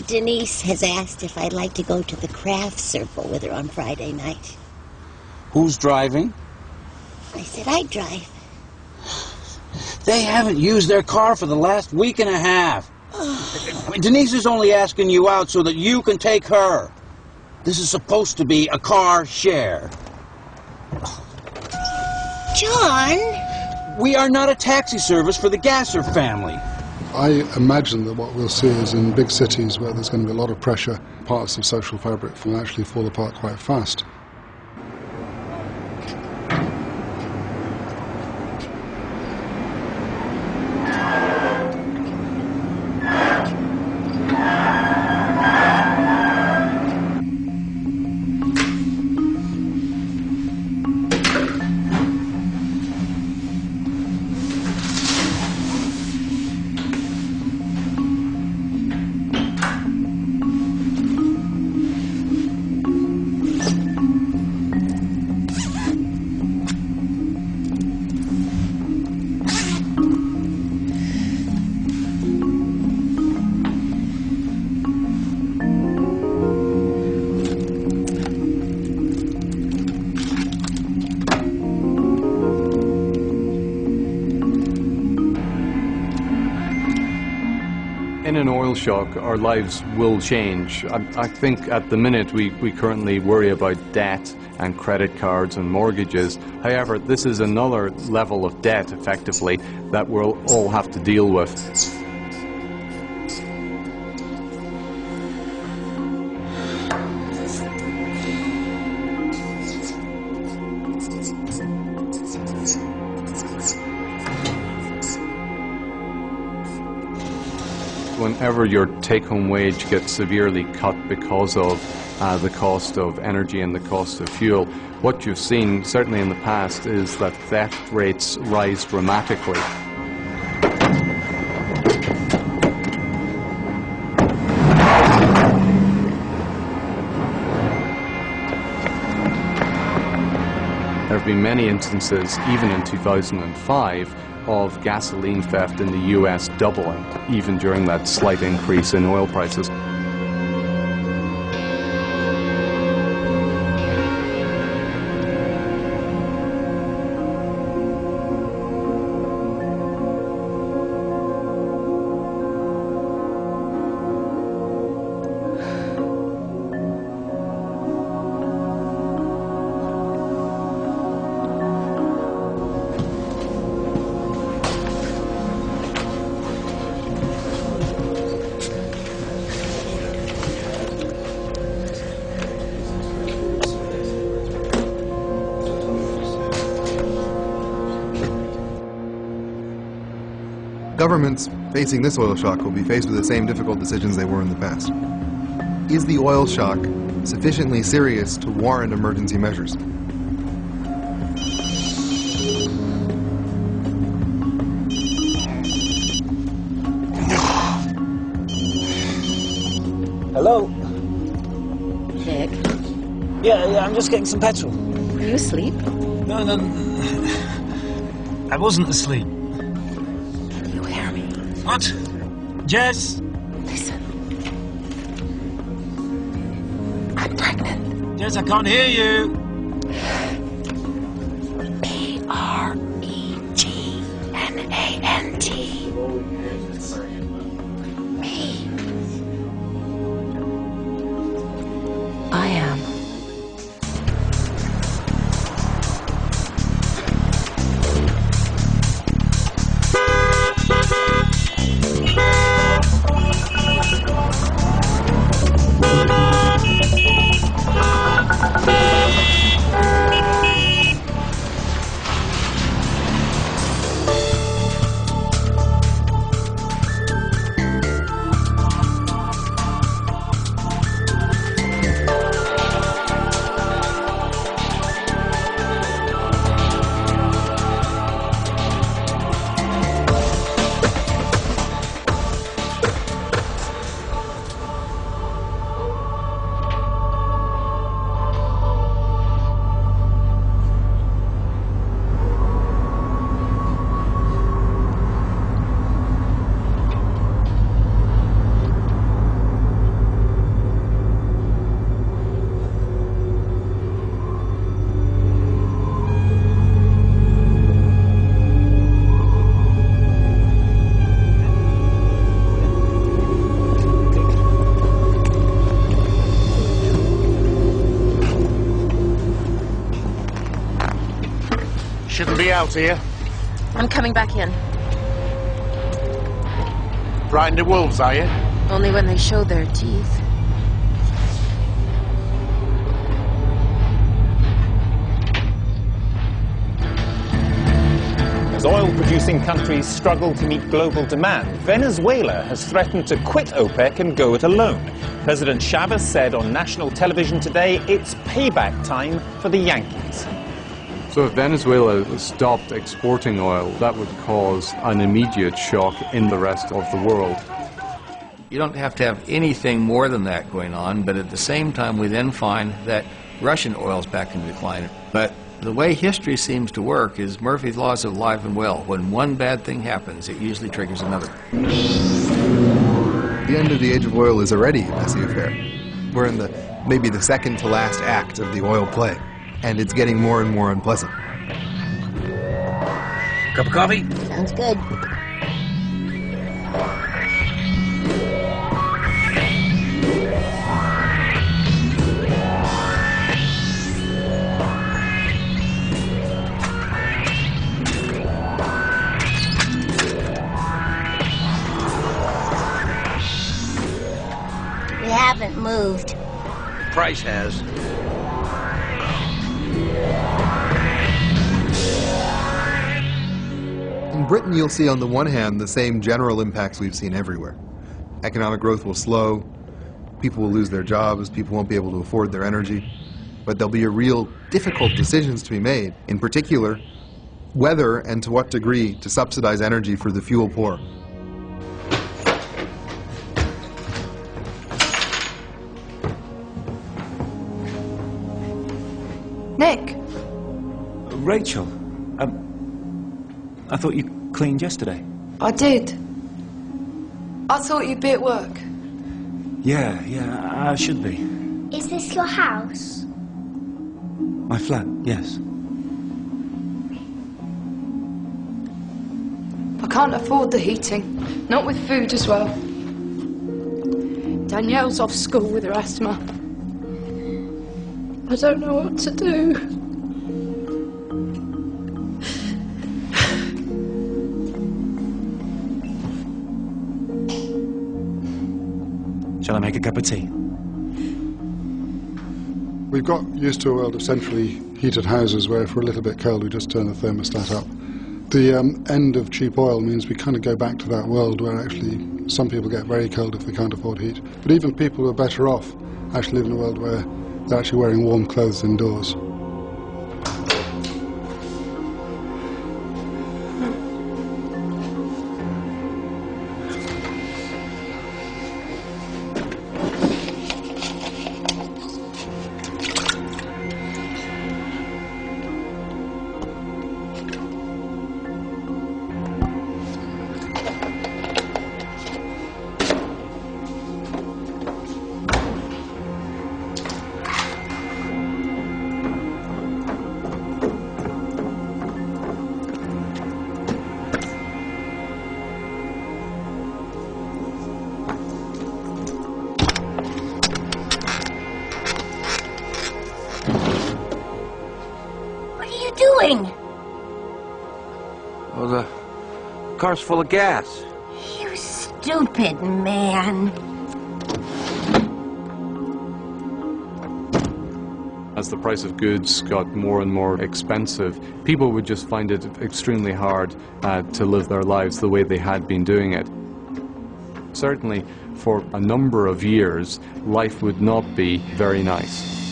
Denise has asked if I'd like to go to the craft circle with her on Friday night. Who's driving? I said I'd drive. They haven't used their car for the last week and a half. I mean, Denise is only asking you out so that you can take her. This is supposed to be a car share. John! We are not a taxi service for the Gasser family. I imagine that what we'll see is in big cities where there's going to be a lot of pressure, parts of social fabric will actually fall apart quite fast. In an oil shock, our lives will change. I think at the minute we currently worry about debt and credit cards and mortgages. However, this is another level of debt, effectively, that we'll all have to deal with. Whenever your take-home wage gets severely cut because of the cost of energy and the cost of fuel, what you've seen, certainly in the past, is that theft rates rise dramatically. There have been many instances, even in 2005, of gasoline theft in the US doubling, even during that slight increase in oil prices. Governments facing this oil shock will be faced with the same difficult decisions they were in the past. Is the oil shock sufficiently serious to warrant emergency measures? Hello? Nick, Yeah, I'm just getting some petrol. were you asleep? No, I wasn't asleep. Can you hear me? What? Jess? Listen. I'm pregnant. Jess, I can't hear you. Pregnant. Me. I am. out here? I'm coming back in. Frightened of wolves, are you? Only when they show their teeth. As oil-producing countries struggle to meet global demand, Venezuela has threatened to quit OPEC and go it alone. President Chavez said on national television today it's payback time for the Yankees. So if Venezuela stopped exporting oil, that would cause an immediate shock in the rest of the world. You don't have to have anything more than that going on, but at the same time we then find that Russian oil's back in decline. But the way history seems to work is Murphy's laws of life and well. When one bad thing happens, it usually triggers another. The end of the age of oil is already a messy affair. We're in maybe the second to last act of the oil play, and it's getting more and more unpleasant. Cup of coffee? Sounds good. We haven't moved. Price has. In Britain, you'll see on the one hand the same general impacts we've seen everywhere. Economic growth will slow, people will lose their jobs, people won't be able to afford their energy, but there'll be real difficult decisions to be made, in particular, whether and to what degree to subsidize energy for the fuel poor. Nick. Rachel, I thought you cleaned yesterday. I did. I thought you'd be at work. Yeah, I should be. Is this your house? My flat, yes. I can't afford the heating. Not with food as well. Danielle's off school with her asthma. I don't know what to do. Shall I make a cup of tea? We've got used to a world of centrally heated houses where if we're a little bit cold we just turn the thermostat up. The end of cheap oil means we kind of go back to that world where actually some people get very cold if they can't afford heat. But even people who are better off actually live in a world where they're actually wearing warm clothes indoors. Well, the car's full of gas. You stupid man. As the price of goods got more and more expensive, people would just find it extremely hard to live their lives the way they had been doing it. Certainly, for a number of years, life would not be very nice.